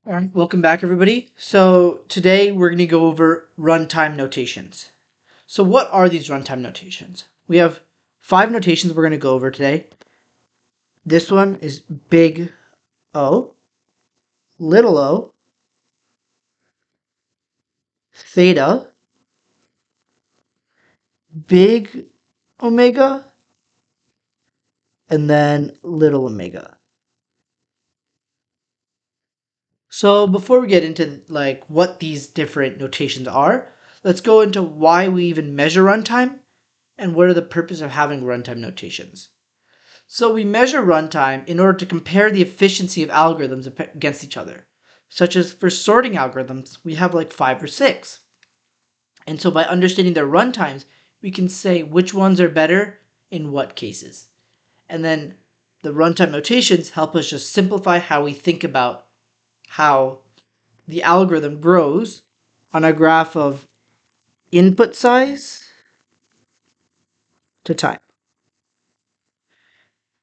All right, welcome back, everybody. So today we're going to go over runtime notations. So what are these runtime notations? We have 5 notations we're going to go over today. This one is big O, little o, theta, big omega, and then little omega. So before we get into what these different notations are, let's go into why we even measure runtime and what are the purpose of having runtime notations. So we measure runtime in order to compare the efficiency of algorithms against each other. Such as for sorting algorithms, we have like 5 or 6. And so by understanding their runtimes, we can say which ones are better in what cases. And then the runtime notations help us just simplify how we think about how the algorithm grows on a graph of input size to time.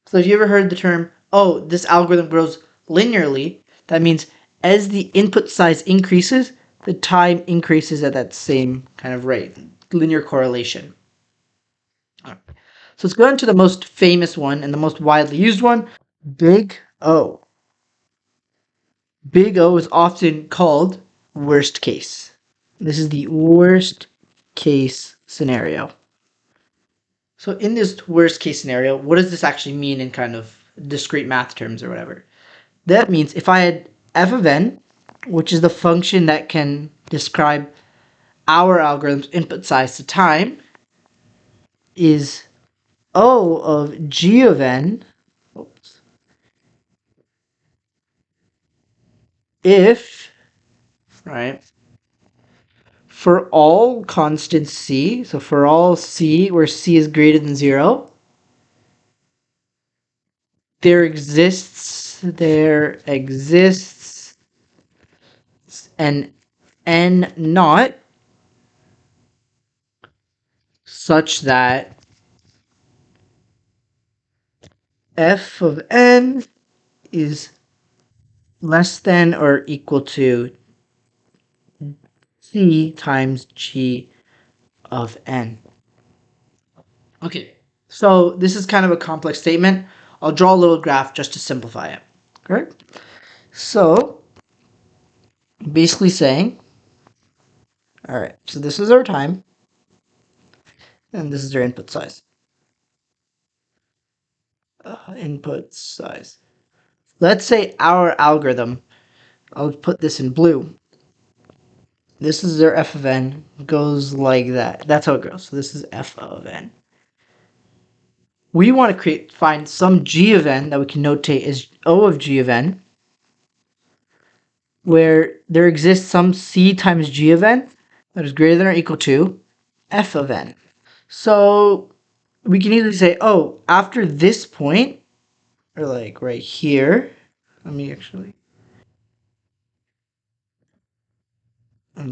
So have you ever heard the term, oh, this algorithm grows linearly? That means as the input size increases, the time increases at that same kind of rate. Linear correlation. All right. So let's go into the most famous one and the most widely used one, big O. Big O is often called worst case. This is the worst case scenario. So in this worst case scenario, what does this actually mean in kind of discrete math terms or whatever? That means if I had f of n, which is the function that can describe our algorithm's input size to time, is O of g of n, oops, if, right, for all constants c, so for all c where c is greater than 0, there exists an n naught such that f of n is less than or equal to c times g of n. Okay, so this is kind of a complex statement. I'll draw a little graph just to simplify it. Correct? So basically saying, all right, so this is our time, and this is our input size. Input size. Let's say our algorithm, I'll put this in blue. This is their f of n, goes like that. That's how it goes. So this is f of n. We want to find some g of n that we can notate as O of g of n, where there exists some c times g of n that is greater than or equal to f of n. So we can easily say, oh, after this point, or like right here, let me actually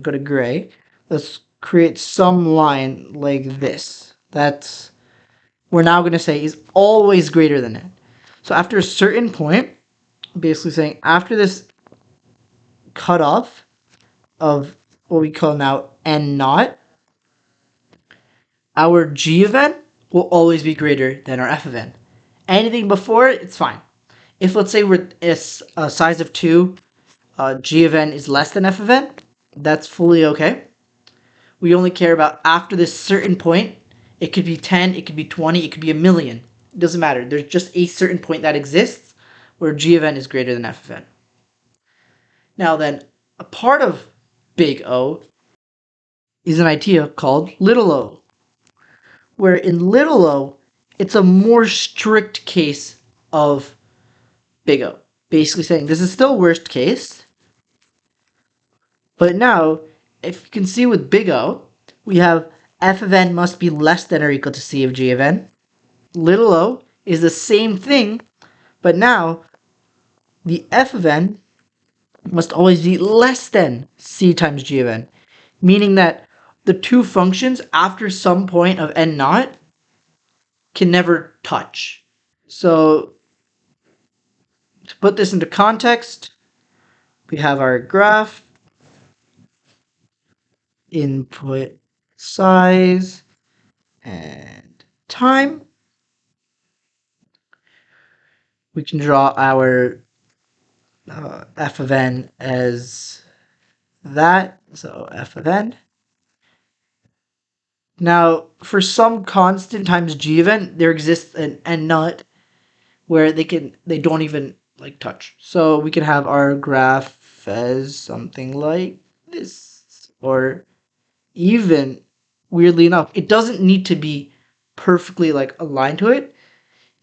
go to gray. Let's create some line like this. We're now going to say is always greater than it. So after a certain point, basically saying after this cutoff of what we call now n naught, our g of n will always be greater than our f of n. Anything before it, it's fine. If let's say we're a size of 2, g of n is less than f of n, that's fully okay. We only care about after this certain point. It could be 10, it could be 20, it could be a million. It doesn't matter. There's just a certain point that exists where g of n is greater than f of n. Now then, a part of big O is an idea called little o, where in little o, it's a more strict case of big O. Basically saying this is still worst case, but now, if you can see with big O, we have f of n must be less than or equal to c of g of n. Little o is the same thing, but now the f of n must always be less than c times g of n, meaning that the two functions after some point of n naught can never touch. So to put this into context, We have our graph, input size, and time. We can draw our f of n as that, so f of n. Now, for some constant times g of n, there exists an n naught where they don't even like touch. So we can have our graph as something like this, or even weirdly enough, it doesn't need to be perfectly like aligned to it.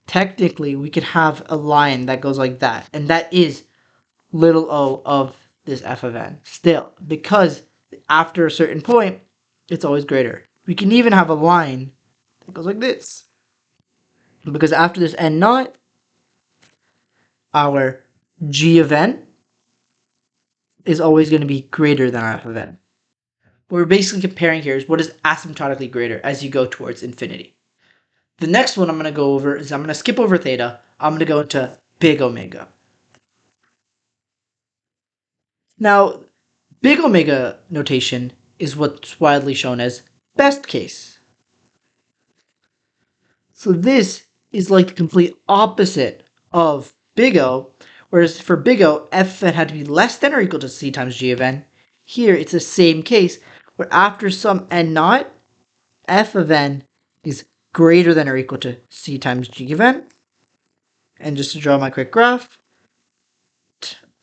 Technically, we could have a line that goes like that, and that is little o of this f of n still, because after a certain point, it's always greater. We can even have a line that goes like this, because after this n naught, our g of n is always going to be greater than our f of n. What we're basically comparing here is what is asymptotically greater as you go towards infinity. The next one I'm going to go over is I'm going to skip over theta. I'm going to go into big omega. Now, big omega notation is what's widely shown as best case. So this is like the complete opposite of big O, whereas for big O, f of n had to be less than or equal to c times g of n. Here, it's the same case, where after some n naught, f of n is greater than or equal to c times g of n. And just to draw my quick graph,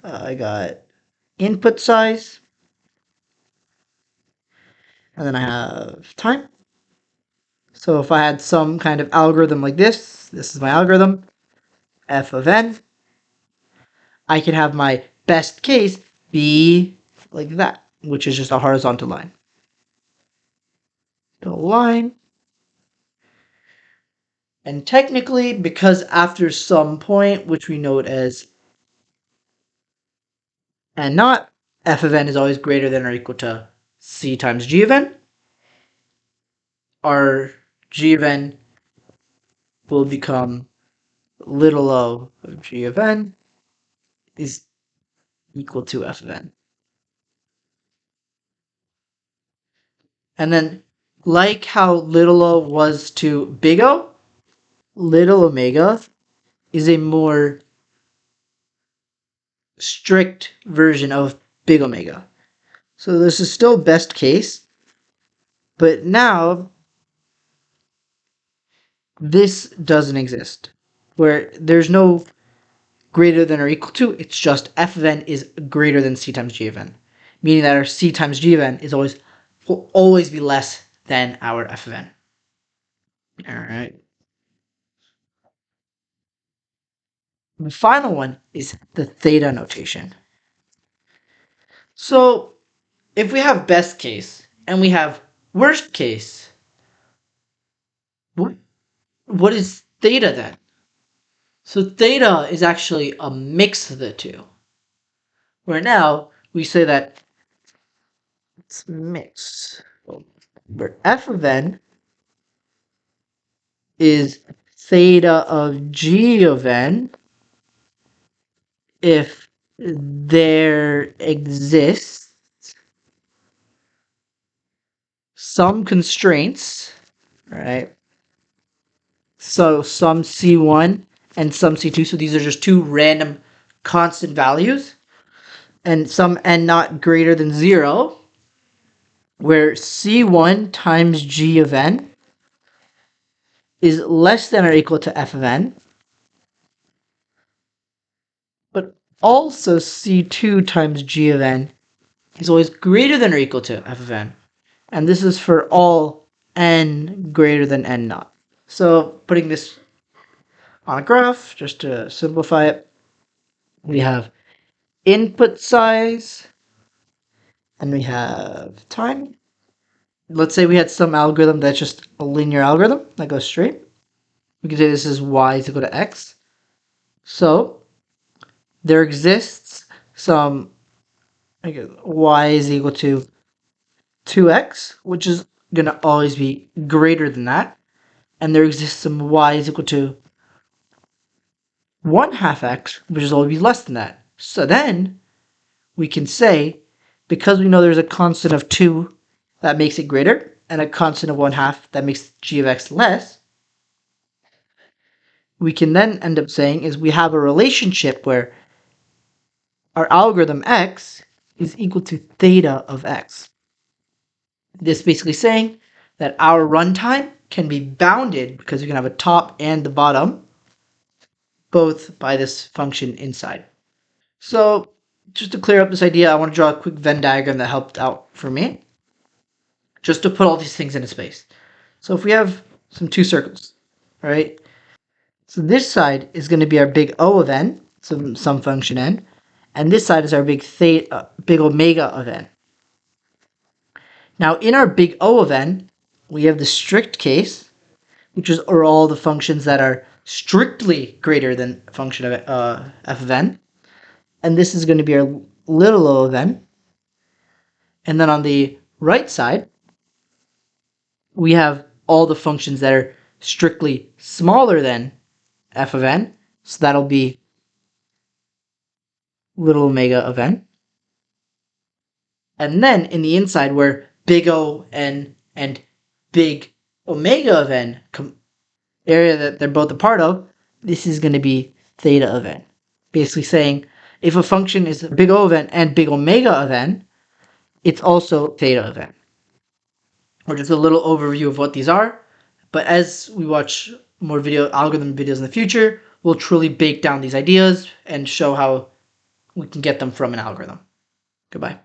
I got input size, and then I have time. So if I had some kind of algorithm like this is my algorithm, f of n, I can have my best case be like that, which is just a horizontal line. The line. And technically, because after some point, which we note as n naught, f of n is always greater than or equal to c times g of n, our g of n will become little o of g of n is equal to f of n. And then, like how little o was to big O, little omega is a more strict version of big omega. So this is still best case, but now this doesn't exist, where there's no greater than or equal to, it's just f of n is greater than c times g of n, meaning that our c times g of n will always be less than our f of n. All right. The final one is the theta notation. So if we have best case and we have worst case, what is theta then? So theta is actually a mix of the two. Where now we say that it's mixed. Where f of n is theta of g of n if there exists some constraints, right? So some C1 and some C2. So these are just two random constant values. And some n not greater than 0, where C1 times G of n is less than or equal to f of n, but also C2 times G of n is always greater than or equal to f of n. And this is for all n greater than n naught. So putting this on a graph, just to simplify it, we have input size and we have time. Let's say we had some algorithm that's just a linear algorithm that goes straight. We can say this is y is equal to x. So there exists some, I guess, y is equal to 2x, which is going to always be greater than that. And there exists some y is equal to 1/2 x, which is always be less than that. So then we can say, because we know there's a constant of 2 that makes it greater, and a constant of 1/2 that makes g of x less, we can then end up saying is we have a relationship where our algorithm x is equal to theta of x. This basically saying that our runtime can be bounded because we can have a top and the bottom, both by this function inside. So just to clear up this idea, I want to draw a quick Venn diagram that helped out for me, just to put all these things into space. So if we have two circles, right? So this side is going to be our big O of n, some function n, and this side is our big theta, big omega of n. Now in our big O of n, we have the strict case, which are all the functions that are strictly greater than a function of f of n, and this is going to be our little o of n. And then on the right side, we have all the functions that are strictly smaller than f of n, so that'll be little omega of n. And then in the inside, where big O n and big omega of n area that they're both a part of, this is going to be theta of n. Basically saying if a function is big O of n and big omega of n, it's also theta of n. Or just a little overview of what these are. But as we watch more algorithm videos in the future, we'll truly break down these ideas and show how we can get them from an algorithm. Goodbye.